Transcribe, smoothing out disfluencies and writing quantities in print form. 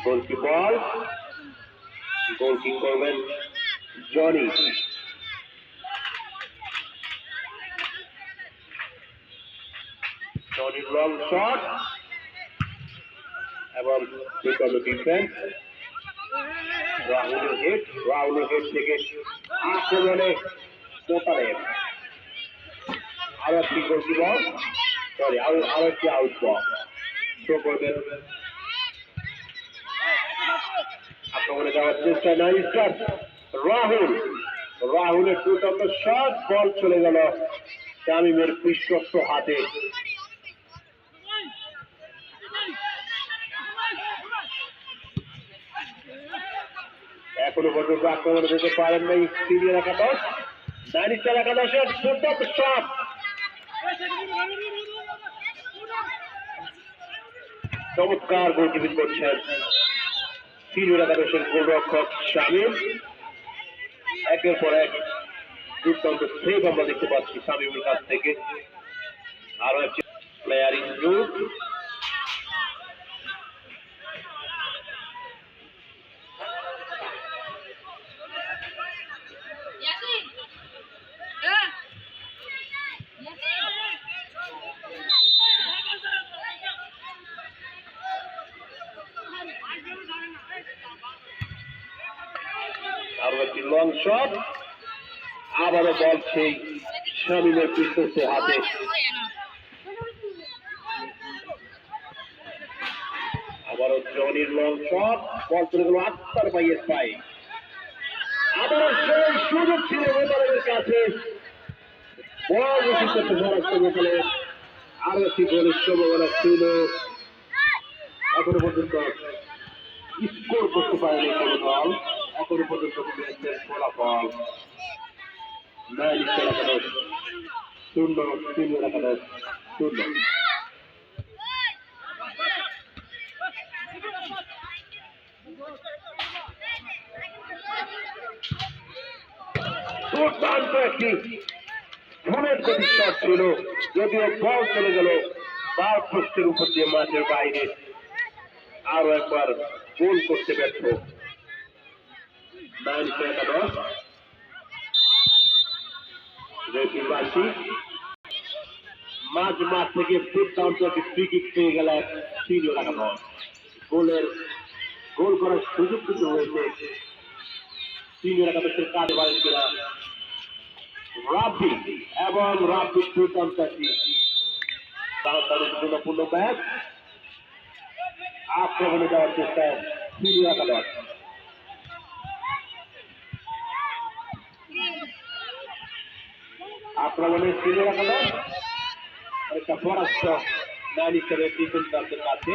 Goalkeeper গোলকিং করবেন Johnny. জনির long shot এবং defence. রাহুলের হেড থেকে আক্রমণে মোতালেব। আরো একটি গোলকিপার আরো একটি আউট বল শো করবেন। আক্রমণে যাওয়ার চেষ্টা নাইস্টার রাহুলের দুর্দান্ত শট, বল চলে গেল তামিমের বিশ্বস্ত হাতে। এখনো পর্যন্ত আক্রমণে যেতে পারেন নাই সিনিয়র একাদশ। নাইস্টার একাদশের দুর্দান্ত শট, চমৎকার গোলকিপিং করছেন সিনিয়র একাদশের গোলরক্ষক শামীম। একের পর এক দুর্দান্ত সেভ আমরা দেখতে পাচ্ছি শামীমের কাছ থেকে। আরো একটি প্লেয়ার ইনজুর্ড। আরো একটি লং শট, আবারও বল সেই শামীমের বিশ্বস্ত হাতে। আবারও জনির লং শট, বল চলে গেল আক্তার ভাইয়ের পায়ে। আবারও সেই সুযোগ ছিল মোতালেবের কাছে, বল রিসিভ করতে সমস্ত মোতালেব। আরো একটি গোলের সম্ভাবনা ছিল, এখনো পর্যন্ত স্কোর করতে পারেনি কোনো দল। এখনো পর্যন্ত ফলাফল নাইস্টার একাদশ 0, সিনিয়র একাদশ 0। দুর্দান্ত একটি ধনের প্রতিষ্ঠা ছিল, যদিও বল চলে গেল বার পোস্টের উপর দিয়ে মাঠের বাইরে। আরো একবার গোল করতে ব্যর্থ নাইস্টার একাদশ। রেফিবাসী মাঝ মাঠ থেকে দুর্দান্ত একটি ফ্রি কিক পেয়ে গেলেন সিনিয়র একাদশ। গোল করার সুযোগ কিন্তু হয়েছে সিনিয়র একাদশের কাজে বাড়েন কিনা রাব্বি, এবং রাব্বির দুর্দান্ত একটি গুরুত্বপূর্ণ ম্যাচ। আক্রমণে যাওয়ার চেষ্টায় সিনিয়র একাদশ। আক্রমণের সিনিয়র একাদশ একটা পরাস্ত নাইস্টারের ডিফেন্ডারদের কাছে।